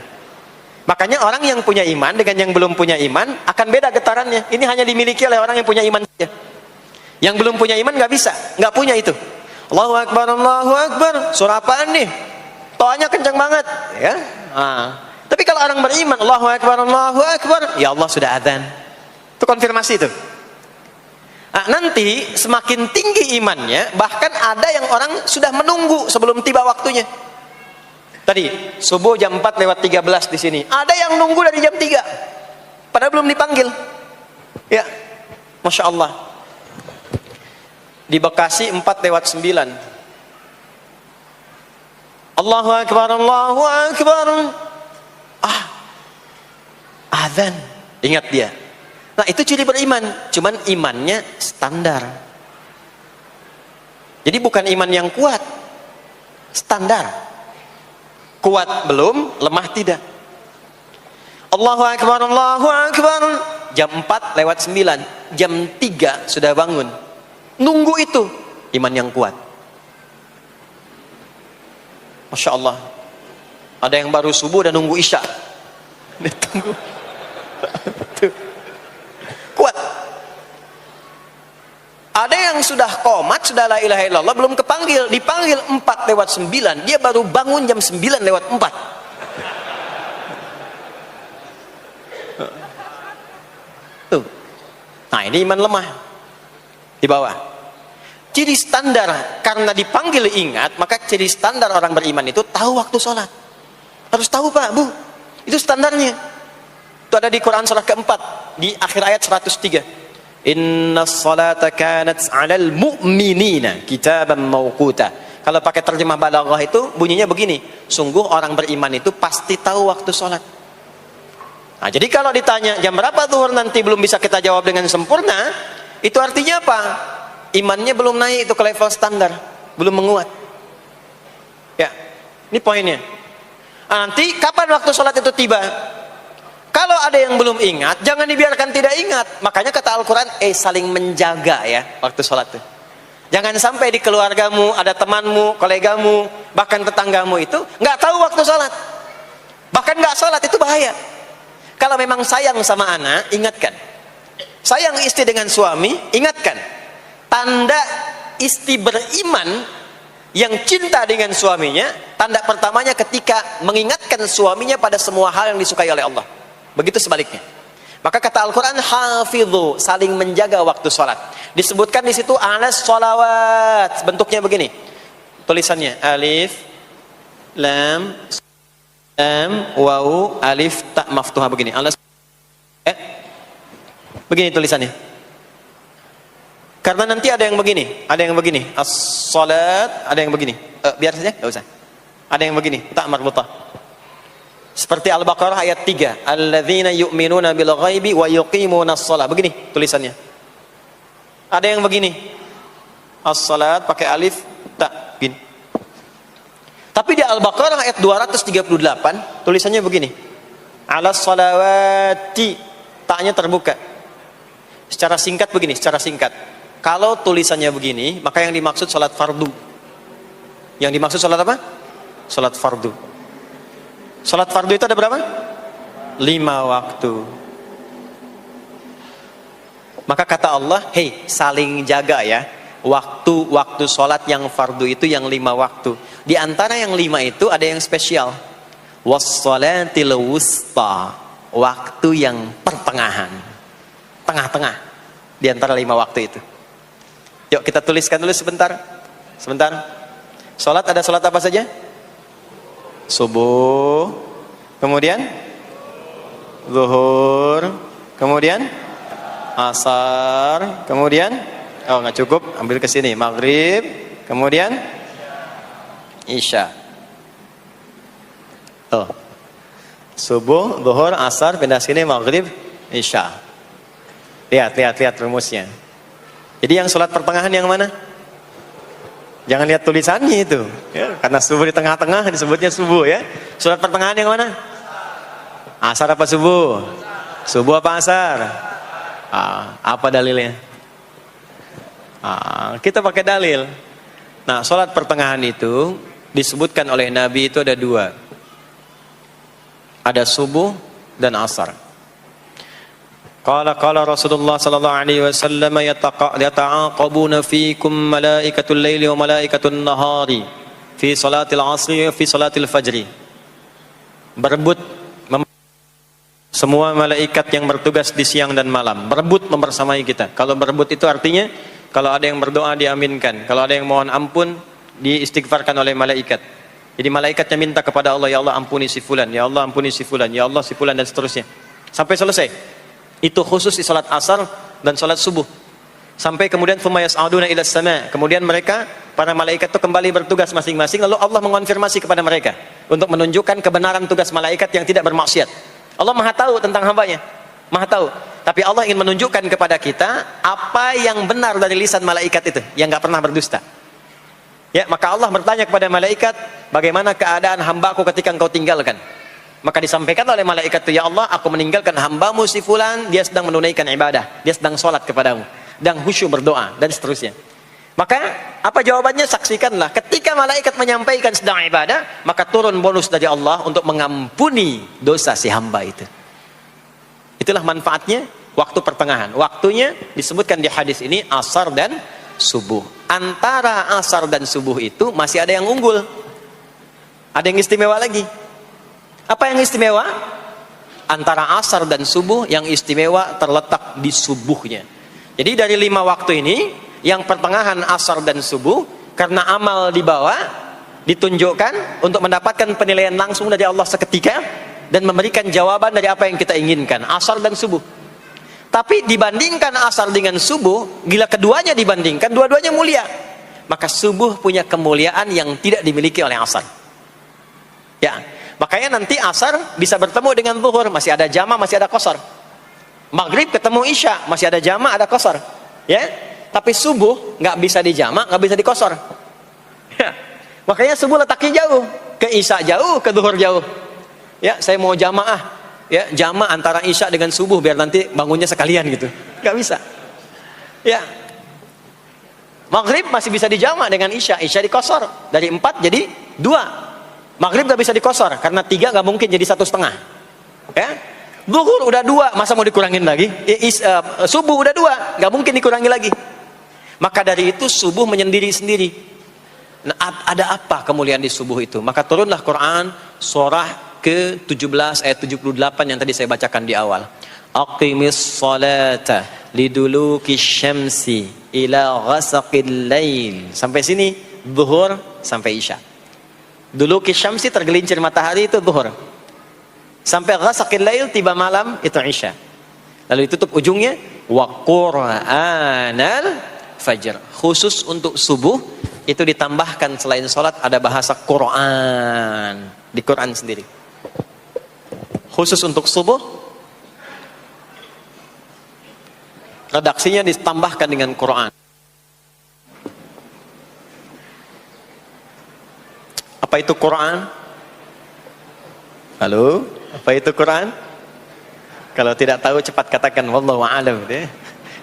Makanya orang yang punya iman dengan yang belum punya iman akan beda getarannya. Ini hanya dimiliki oleh orang yang punya iman saja. Yang belum punya iman nggak bisa, nggak punya itu. Allahu Akbar, Allahu Akbar. Surah apaan nih? Toanya kencang banget, ya. Tapi kalau orang beriman, Allahu Akbar, Allahu Akbar, ya Allah sudah adzan. Itu konfirmasi itu. Nanti semakin tinggi imannya, bahkan ada yang orang sudah menunggu sebelum tiba waktunya. Tadi subuh jam 4 lewat 13 di sini. Ada yang nunggu dari jam 3. Padahal belum dipanggil. Ya. Masya Allah. Di Bekasi 4 lewat 9. Allahu Akbar, Allahu Akbar. Azan. Ingat dia. Nah, itu ciri beriman. Cuman imannya standar. Jadi bukan iman yang kuat. Standar. Kuat belum, lemah tidak. Allahu Akbar, Allahu Akbar. Jam 4 lewat 9. Jam 3 sudah bangun. Nunggu itu. Iman yang kuat. Masya Allah. Ada yang baru subuh dan nunggu isya. Tunggu. Kuat. Ada yang sudah qomat, sudah la ilaha illallah, belum kepanggil, dipanggil 4 lewat 9, dia baru bangun jam 9 lewat 4. Tuh. Nah, ini iman lemah. Di bawah. Ciri standar, karena dipanggil ingat, maka ciri standar orang beriman itu tahu waktu sholat. Harus tahu, Pak, Bu. Itu standarnya. Itu ada di Quran surah keempat, di akhir ayat 103. Inna salata kanat 'alal mu'minina kitaban mawquta. Kalau pakai terjemah balaghah itu bunyinya begini, sungguh orang beriman itu pasti tahu waktu sholat. Nah, jadi kalau ditanya jam berapa zuhur nanti belum bisa kita jawab dengan sempurna, itu artinya apa? Imannya belum naik itu ke level standar, belum menguat. Ya, ini poinnya. Nanti kapan waktu sholat itu tiba? Kalau ada yang belum ingat, jangan dibiarkan tidak ingat. Makanya kata Al-Quran, saling menjaga ya waktu sholat itu. Jangan sampai di keluargamu, ada temanmu, kolegamu, bahkan tetanggamu itu nggak tahu waktu sholat. Bahkan nggak sholat, itu bahaya. Kalau memang sayang sama anak, ingatkan. Sayang istri dengan suami, ingatkan. Tanda istri beriman yang cinta dengan suaminya, tanda pertamanya ketika mengingatkan suaminya pada semua hal yang disukai oleh Allah. Begitu sebaliknya. Maka kata Al-Quran, hafidhu, saling menjaga waktu sholat. Disebutkan di situ alas sholawat. Bentuknya begini. Tulisannya alif, lam, waw, alif, ta maftuha begini. Alas. Begini tulisannya. Karena nanti ada yang begini, ada yang begini. As-sholat, ada yang begini. Biar saja, enggak usah. Ada yang begini, tak marbutah. Seperti Al-Baqarah ayat 3, alladzina yu'minuna bil ghaibi wa yuqimunas shalah. Begini tulisannya. Ada yang begini, as-salat pakai alif tak gini. Tapi di Al-Baqarah ayat 238 tulisannya begini, alas salawati, taknya terbuka. Secara singkat begini, secara singkat. Kalau tulisannya begini, maka yang dimaksud salat fardu. Yang dimaksud salat apa? Salat fardu. Salat fardu itu ada berapa? 5 waktu. Maka kata Allah, hei, saling jaga ya. Waktu salat yang fardu itu yang 5 waktu. Di antara yang 5 itu ada yang spesial. Was-salatil wusta, waktu yang pertengahan. Tengah-tengah di antara 5 waktu itu. Yuk kita tuliskan dulu sebentar. Sebentar. Salat ada salat apa saja? Subuh, kemudian zuhur, kemudian asar, kemudian oh nggak cukup, ambil ke sini, maghrib, kemudian isya. Oh, subuh, zuhur, asar, pindah sini, maghrib, isya. Lihat rumusnya. Jadi yang sholat pertengahan yang mana? Jangan lihat tulisannya itu, ya, karena subuh di tengah-tengah disebutnya subuh ya. Sholat pertengahan yang mana? Asar apa subuh? Subuh apa asar? Apa dalilnya? Kita pakai dalil. Nah, sholat pertengahan itu disebutkan oleh Nabi itu ada 2. Ada subuh dan asar. Qala Rasulullah sallallahu alaihi wasallam yata'aqabuna fiikum malaikatul laili wa malaikatun nahari fi salatil asri wa fi salatil fajri. Berebut semua malaikat yang bertugas di siang dan malam, berebut membersamai kita. Kalau berebut itu artinya kalau ada yang berdoa diaminkan, kalau ada yang mohon ampun diistighfarkan oleh malaikat. Jadi malaikatnya minta kepada Allah, ya Allah ampuni si fulan, ya Allah ampuni si fulan, ya Allah si fulan, dan seterusnya sampai selesai. Itu khusus di salat asar dan salat subuh. Sampai kemudian thumma yas'aduna ila sama', kemudian mereka para malaikat itu kembali bertugas masing-masing, lalu Allah mengonfirmasi kepada mereka untuk menunjukkan kebenaran tugas malaikat yang tidak bermaksiat. Allah Maha tahu tentang hambanya, Maha tahu. Tapi Allah ingin menunjukkan kepada kita apa yang benar dari lisan malaikat itu, yang enggak pernah berdusta. Ya, maka Allah bertanya kepada malaikat, bagaimana keadaan hambaku ketika engkau tinggalkan? Maka disampaikan oleh malaikat itu, ya Allah, aku meninggalkan hambamu si fulan, dia sedang menunaikan ibadah, dia sedang sholat kepadamu, dan khusyuk berdoa, dan seterusnya. Maka apa jawabannya? Saksikanlah, ketika malaikat menyampaikan sedang ibadah, maka turun bonus dari Allah untuk mengampuni dosa si hamba itu. Itulah manfaatnya waktu pertengahan. Waktunya disebutkan di hadis ini asar dan subuh. Antara asar dan subuh itu masih ada yang unggul, ada yang istimewa lagi. Apa yang istimewa? Antara asar dan subuh yang istimewa terletak di subuhnya. Jadi dari 5 waktu ini, yang pertengahan asar dan subuh, karena amal di bawah ditunjukkan untuk mendapatkan penilaian langsung dari Allah seketika dan memberikan jawaban dari apa yang kita inginkan, asar dan subuh. Tapi dibandingkan asar dengan subuh, bila keduanya dibandingkan, dua-duanya mulia. Maka subuh punya kemuliaan yang tidak dimiliki oleh asar. Ya, makanya nanti asar bisa bertemu dengan zuhur, masih ada jama, masih ada qasar. Maghrib ketemu isya, masih ada jama, ada qasar. Ya, tapi subuh nggak bisa di jama, nggak bisa di qasar. Ya, makanya subuh letaknya jauh, ke isya jauh, ke zuhur jauh. Ya, saya mau jamaah, ya jama antara isya dengan subuh biar nanti bangunnya sekalian gitu, nggak bisa. Ya, maghrib masih bisa di jama dengan isya, isya di qasar, dari 4 jadi 2. Maghrib gak bisa dikosor, karena 3 gak mungkin jadi 1,5. Ya, zuhur udah 2, masa mau dikurangin lagi? Subuh udah 2, gak mungkin dikurangi lagi. Maka dari itu subuh menyendiri-sendiri. Nah, ada apa kemuliaan di subuh itu? Maka turunlah Quran surah ke-17 ayat 78 yang tadi saya bacakan di awal. Aqimis salata liduluki syamsi ila ghasaqil lail. Sampai sini zuhur sampai isya. Dulu kisyamsi tergelincir matahari itu zuhur. Sampai ghasaqil lail tiba malam itu isya. Lalu ditutup ujungnya wa qur'anal fajr. Khusus untuk subuh itu ditambahkan selain sholat ada bahasa Quran di Quran sendiri. Khusus untuk subuh, redaksinya ditambahkan dengan Quran. Apa itu Quran? Halo, apa itu Quran? Kalau tidak tahu cepat katakan wallahu a'lam.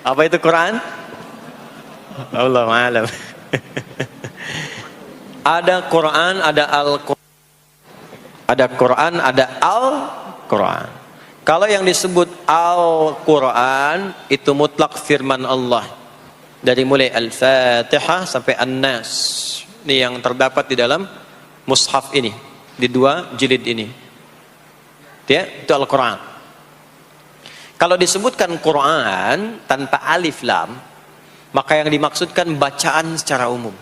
Apa itu Quran? Wallahu a'lam. Ada Quran, ada Al-Quran. Ada Quran, ada Al-Quran. Kalau yang disebut Al-Quran itu mutlak firman Allah. Dari mulai Al-Fatihah sampai An-Nas. Ini yang terdapat di dalam mushaf ini, di 2 jilid ini. Ya, itu Al-Quran. Kalau disebutkan Quran tanpa alif lam, maka yang dimaksudkan bacaan secara umum.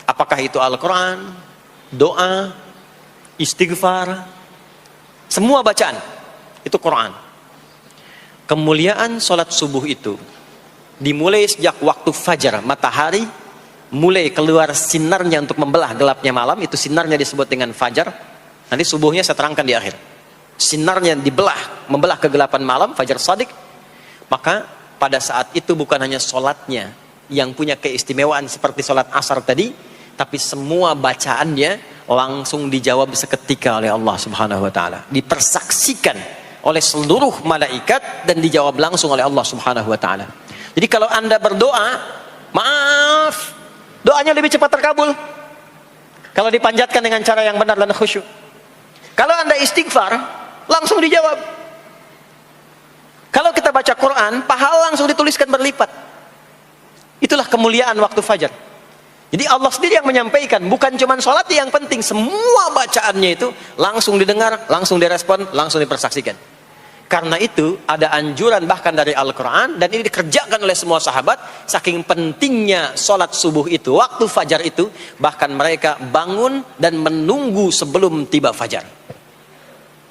Apakah itu Al-Quran, doa, istighfar, semua bacaan itu Quran. Kemuliaan sholat subuh itu dimulai sejak waktu fajar, matahari mulai keluar sinarnya untuk membelah gelapnya malam, itu sinarnya disebut dengan fajar. Nanti subuhnya saya terangkan di akhir. Sinarnya dibelah, membelah kegelapan malam, fajar shadiq. Maka pada saat itu bukan hanya sholatnya yang punya keistimewaan seperti sholat asar tadi, tapi semua bacaannya langsung dijawab seketika oleh Allah Subhanahu wa ta'ala. Dipersaksikan oleh seluruh malaikat dan dijawab langsung oleh Allah Subhanahu wa ta'ala. Jadi kalau Anda berdoa, maaf, doanya lebih cepat terkabul kalau dipanjatkan dengan cara yang benar dan khusyuk. Kalau Anda istighfar, langsung dijawab. Kalau kita baca Quran, pahala langsung dituliskan berlipat. Itulah kemuliaan waktu fajar. Jadi Allah sendiri yang menyampaikan, bukan cuma sholat yang penting, semua bacaannya itu langsung didengar, langsung direspon, langsung dipersaksikan. Karena itu ada anjuran bahkan dari Al-Quran, dan ini dikerjakan oleh semua sahabat, saking pentingnya sholat subuh itu, waktu fajar itu, bahkan mereka bangun dan menunggu sebelum tiba fajar.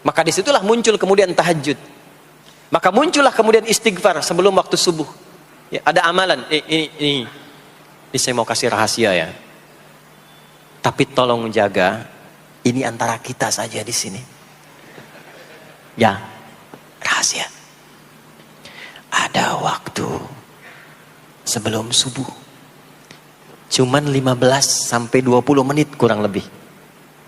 Maka disitulah muncul kemudian tahajud. Maka muncullah kemudian istighfar sebelum waktu subuh. Ya, ada amalan. Ini saya mau kasih rahasia ya. Tapi tolong jaga, ini antara kita saja di sini. Ya, rahasia. Ada waktu sebelum subuh. Cuman 15 sampai 20 menit kurang lebih.